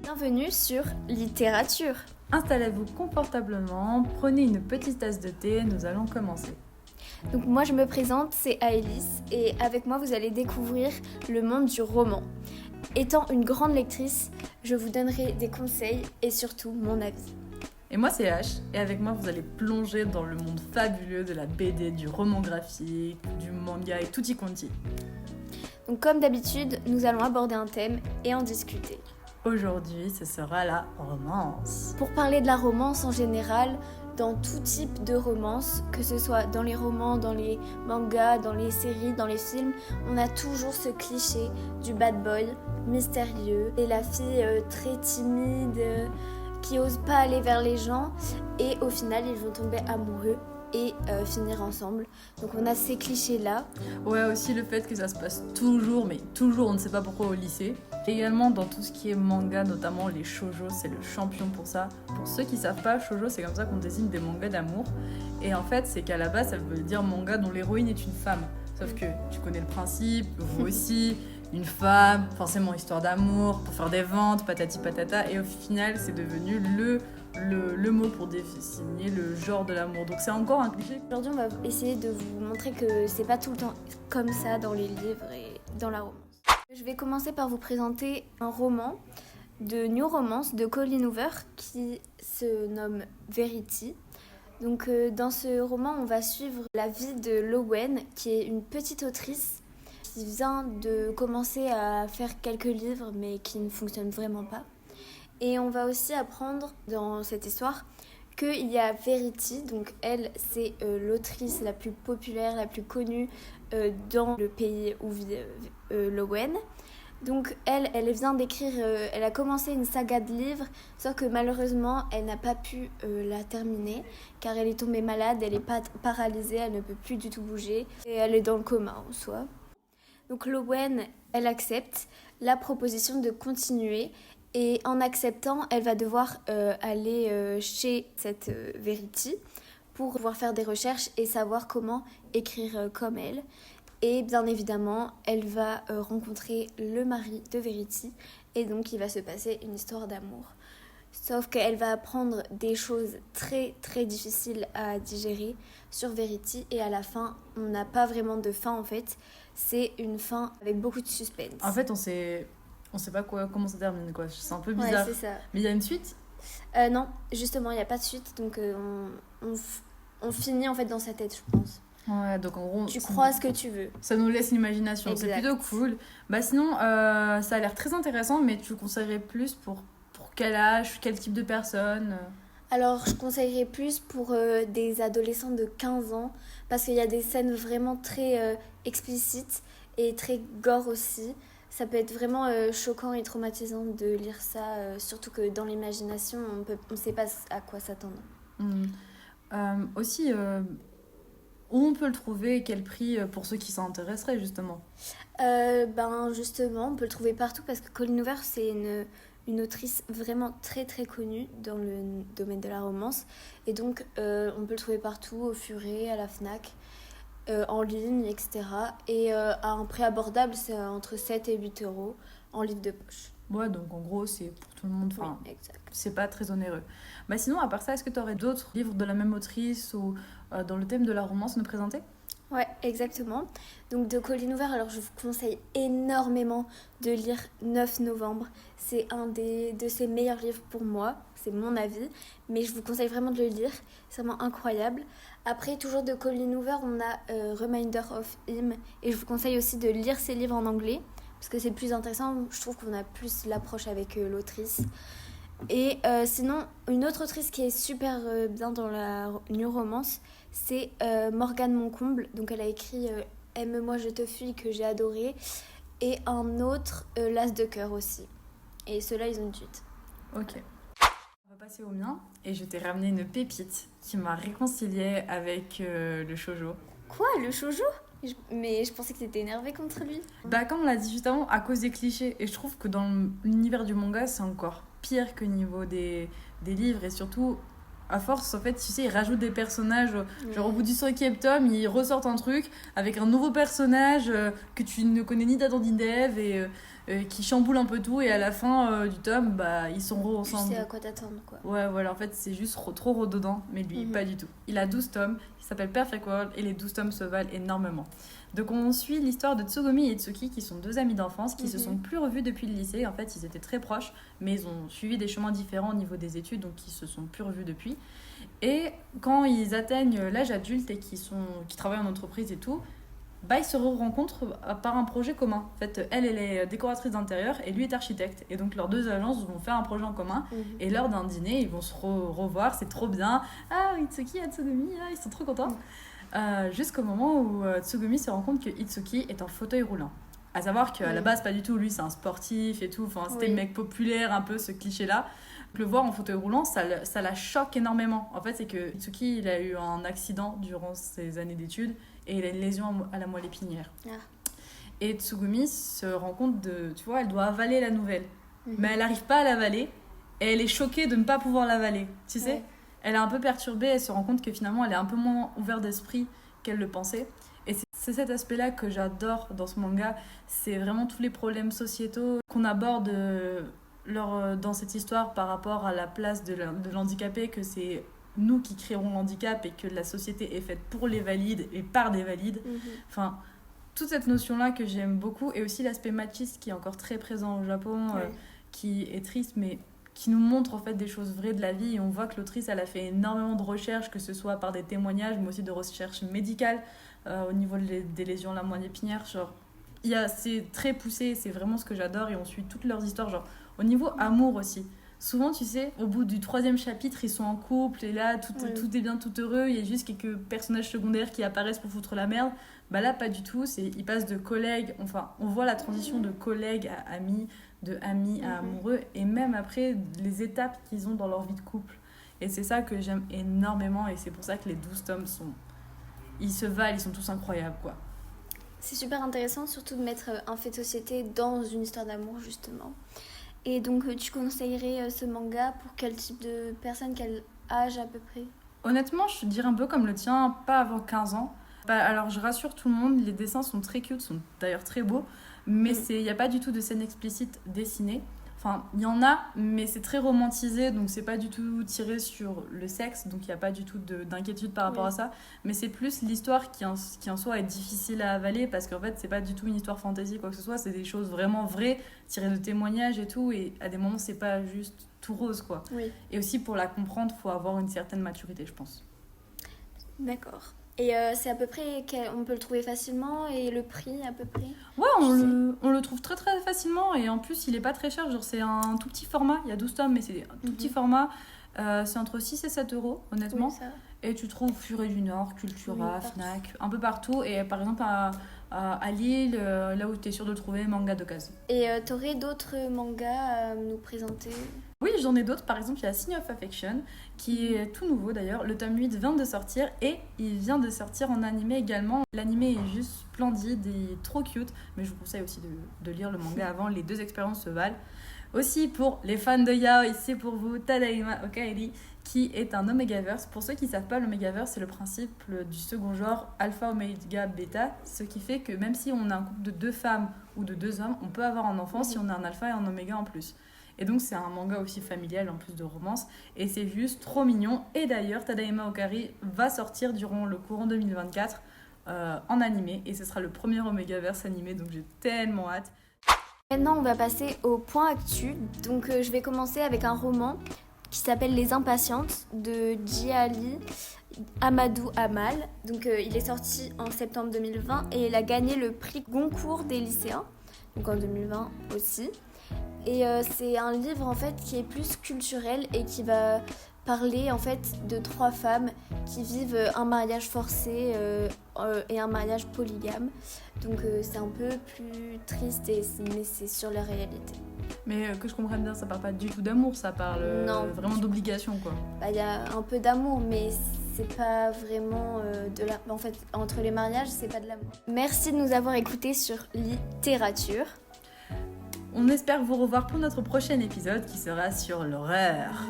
Bienvenue sur Littérature. Installez-vous confortablement, prenez une petite tasse de thé, nous allons commencer. Donc moi je me présente, c'est Aélis et avec moi vous allez découvrir le monde du roman. Étant une grande lectrice, je vous donnerai des conseils et surtout mon avis. Et moi c'est H, et avec moi vous allez plonger dans le monde fabuleux de la BD, du roman graphique, du manga et tutti quanti. Donc comme d'habitude, nous allons aborder un thème et en discuter. Aujourd'hui, ce sera la romance. Pour parler de la romance en général, dans tout type de romance, que ce soit dans les romans, dans les mangas, dans les séries, dans les films, on a toujours ce cliché du bad boy mystérieux et la fille très timide qui ose pas aller vers les gens et au final ils vont tomber amoureux et finir ensemble. Donc on a ces clichés-là. Ouais, aussi le fait que ça se passe toujours, mais toujours, on ne sait pas pourquoi au lycée. Également dans tout ce qui est manga, notamment les shoujo, c'est le champion pour ça. Pour ceux qui savent pas, shoujo c'est comme ça qu'on désigne des mangas d'amour. Et en fait, c'est qu'à la base, ça veut dire manga dont l'héroïne est une femme. Sauf que tu connais le principe, vous aussi, une femme, forcément histoire d'amour, pour faire des ventes, patati patata. Et au final, c'est devenu le mot pour désigner le genre de l'amour. Donc c'est encore un cliché. Aujourd'hui, on va essayer de vous montrer que c'est pas tout le temps comme ça dans les livres et dans la romance. Je vais commencer par vous présenter un roman de New Romance de Colleen Hoover qui se nomme Verity. Donc dans ce roman, on va suivre la vie de Lowen, qui est une petite autrice qui vient de commencer à faire quelques livres mais qui ne fonctionnent vraiment pas. Et on va aussi apprendre dans cette histoire qu'il y a Verity, donc elle c'est l'autrice la plus populaire, la plus connue dans le pays où vit Lowen. Donc elle vient d'écrire, elle a commencé une saga de livres, sauf que malheureusement elle n'a pas pu la terminer car elle est tombée malade, elle est paralysée, elle ne peut plus du tout bouger et elle est dans le coma en soi. Donc Lowen, elle accepte la proposition de continuer. Et en acceptant, elle va devoir aller chez cette Verity pour pouvoir faire des recherches et savoir comment écrire comme elle. Et bien évidemment, elle va rencontrer le mari de Verity et donc il va se passer une histoire d'amour. Sauf qu'elle va apprendre des choses très très difficiles à digérer sur Verity et à la fin, on n'a pas vraiment de fin en fait. C'est une fin avec beaucoup de suspense. En fait, on sait pas comment ça termine, quoi. C'est un peu bizarre. Ouais, c'est ça. Mais il y a une suite ? Non, justement, il n'y a pas de suite, donc on finit en fait dans sa tête, je pense. Ouais, donc en gros... Tu crois ce que tu veux. Ça nous laisse l'imagination, Exact. C'est plutôt cool. Bah sinon, ça a l'air très intéressant, mais tu conseillerais plus pour quel âge, quel type de personne Alors, je conseillerais plus pour des adolescents de 15 ans, parce qu'il y a des scènes vraiment très explicites et très gore aussi. Ça peut être vraiment choquant et traumatisant de lire ça, surtout que dans l'imagination, on ne sait pas à quoi s'attendre. Aussi, où on peut le trouver et quel prix pour ceux qui s'intéresseraient, justement Justement, on peut le trouver partout parce que Colleen Hoover, c'est une autrice vraiment très très connue dans le domaine de la romance. Et donc, on peut le trouver partout, au Furet, à la Fnac. En ligne, etc. Et à un prix abordable, c'est entre 7 et 8 euros en livre de poche. Ouais, donc en gros, c'est pour tout le monde. Enfin, oui, exact. C'est pas très onéreux. Bah sinon, à part ça, est-ce que tu aurais d'autres livres de la même autrice ou dans le thème de la romance à nous présenter ? Ouais, exactement. Donc de Colleen Hoover, alors je vous conseille énormément de lire 9 novembre. C'est un de ses meilleurs livres pour moi, c'est mon avis, mais je vous conseille vraiment de le lire, c'est vraiment incroyable. Après, toujours de Colleen Hoover, on a Reminder of Him, et je vous conseille aussi de lire ses livres en anglais, parce que c'est plus intéressant, je trouve qu'on a plus l'approche avec l'autrice. Et sinon, une autre autrice qui est super bien dans la New Romance, c'est Morgane Moncomble. Donc elle a écrit Aime-moi, je te fuis, que j'ai adoré. Et un autre, L'As de cœur aussi. Et ceux-là, ils ont une suite. Ok. On va passer au mien. Et je t'ai ramené une pépite qui m'a réconciliée avec le shoujo. Quoi, le shoujo ? Mais je pensais que t'étais énervée contre lui. Bah comme on l'a dit juste avant, à cause des clichés. Et je trouve que dans l'univers du manga, c'est encore pire que niveau des livres. Et surtout, à force, en fait, tu sais, ils rajoutent des personnages. Genre au bout du 5e tome, ils ressortent un truc avec un nouveau personnage que tu ne connais ni d'Adam ni d'Ève. qui chamboule un peu tout et à la fin du tome, bah, ils sont Tu ensemble. sais à quoi t'attendre, quoi. Ouais, voilà, en fait, c'est juste trop redondant, mais lui, pas du tout. Il a 12 tomes, il s'appelle Perfect World, et les 12 tomes se valent énormément. Donc, on suit l'histoire de Tsugumi et Itsuki, qui sont 2 amis d'enfance, qui se sont plus revus depuis le lycée. En fait, ils étaient très proches, mais ils ont suivi des chemins différents au niveau des études, donc ils se sont plus revus depuis. Et quand ils atteignent l'âge adulte et qui travaillent en entreprise et tout, bah, ils se rencontrent par un projet commun. En fait, elle est décoratrice d'intérieur et lui est architecte. Et donc, leurs 2 agences vont faire un projet en commun. Et lors d'un dîner, ils vont se revoir, c'est trop bien. Ah, Itsuki et Tsugumi, ils sont trop contents. Jusqu'au moment où Tsugumi se rend compte que Itsuki est en fauteuil roulant. À savoir qu'à la base, pas du tout. Lui, c'est un sportif et tout. Enfin, c'était le mec populaire, un peu ce cliché-là. Le voir en fauteuil roulant, ça la choque énormément. En fait, c'est que Itsuki, il a eu un accident durant ses années d'études et il a une lésion à la moelle épinière. Et Tsugumi se rend compte tu vois, elle doit avaler la nouvelle. Mais elle n'arrive pas à l'avaler et elle est choquée de ne pas pouvoir l'avaler. Tu sais, elle est un peu perturbée, elle se rend compte que finalement, elle est un peu moins ouverte d'esprit qu'elle le pensait. Et c'est cet aspect-là que j'adore dans ce manga. C'est vraiment tous les problèmes sociétaux qu'on aborde dans cette histoire par rapport à la place de l'handicapé, que c'est nous qui créerons l'handicap et que la société est faite pour les valides et par des valides. Enfin, toute cette notion-là que j'aime beaucoup, et aussi l'aspect machiste qui est encore très présent au Japon, qui est triste, mais qui nous montre en fait des choses vraies de la vie. Et on voit que l'autrice, elle a fait énormément de recherches, que ce soit par des témoignages, mais aussi de recherches médicales au niveau des lésions à la moelle épinière. Genre, c'est très poussé, c'est vraiment ce que j'adore, et on suit toutes leurs histoires. Genre, au niveau amour aussi. Souvent, tu sais, au bout du 3e chapitre, ils sont en couple et là, tout est bien, tout heureux. Il y a juste quelques personnages secondaires qui apparaissent pour foutre la merde. Bah là, pas du tout. Ils passent de collègues, enfin, on voit la transition de collègues à amis, de amis à amoureux, et même après, les étapes qu'ils ont dans leur vie de couple. Et c'est ça que j'aime énormément, et c'est pour ça que les 12 tomes ils se valent, ils sont tous incroyables, quoi. C'est super intéressant, surtout de mettre un fait de société dans une histoire d'amour, justement. Et donc, tu conseillerais ce manga pour quel type de personne, quel âge à peu près ? Honnêtement, je dirais un peu comme le tien, pas avant 15 ans. Alors, je rassure tout le monde, les dessins sont très cute, sont d'ailleurs très beaux, mais il n'y a pas du tout de scène explicite dessinée. Enfin, il y en a, mais c'est très romantisé, donc c'est pas du tout tiré sur le sexe, donc il n'y a pas du tout d'inquiétude par rapport à ça. Mais c'est plus l'histoire qui en soi est difficile à avaler, parce qu'en fait, c'est pas du tout une histoire fantasy, quoi que ce soit, c'est des choses vraiment vraies, tirées de témoignages et tout, et à des moments, c'est pas juste tout rose, quoi. Et aussi, pour la comprendre, il faut avoir une certaine maturité, je pense. D'accord. Et c'est à peu près, on peut le trouver facilement, et le prix à peu près ? Ouais, on le trouve très très facilement, et en plus il est pas très cher, genre c'est un tout petit format, il y a 12 tomes mais c'est un tout petit format, c'est entre 6 et 7 euros honnêtement, et tu trouves Furet du Nord, Cultura, Fnac, un peu partout, et par exemple à Lille, là où tu es sûr de le trouver, Manga d'occasion. Et t'aurais d'autres mangas à nous présenter ? Oui, j'en ai d'autres. Par exemple, il y a Sign of Affection, qui est tout nouveau d'ailleurs. Le tome 8 vient de sortir, et il vient de sortir en animé également. L'animé est juste splendide et trop cute, mais je vous conseille aussi de lire le manga avant. Les 2 expériences se valent. Aussi, pour les fans de yaoi, c'est pour vous Tadaima Okaeri, qui est un Omegaverse. Pour ceux qui ne savent pas, l'Omegaverse, c'est le principe du second genre Alpha, Omega, Beta, ce qui fait que même si on a un couple de 2 femmes ou de 2 hommes, on peut avoir un enfant si on a un alpha et un oméga en plus. Et donc c'est un manga aussi familial en plus de romance, et c'est juste trop mignon. Et d'ailleurs Tadaima Okaeri va sortir durant le courant 2024 en animé, et ce sera le premier Omegaverse animé, donc j'ai tellement hâte. Maintenant on va passer au point actu. Donc je vais commencer avec un roman qui s'appelle Les Impatientes de Djihali Amadou Amal. Donc il est sorti en septembre 2020 et il a gagné le prix Goncourt des lycéens, donc en 2020 aussi. Et c'est un livre en fait qui est plus culturel et qui va parler en fait de 3 femmes qui vivent un mariage forcé et un mariage polygame. Donc c'est un peu plus triste, mais c'est sur la réalité. Mais que je comprenne bien, ça parle pas du tout d'amour, ça parle vraiment d'obligation, quoi. Y a un peu d'amour, mais c'est pas vraiment En fait, entre les mariages, c'est pas de l'amour. Merci de nous avoir écoutés sur Littérature. On espère vous revoir pour notre prochain épisode qui sera sur l'horreur.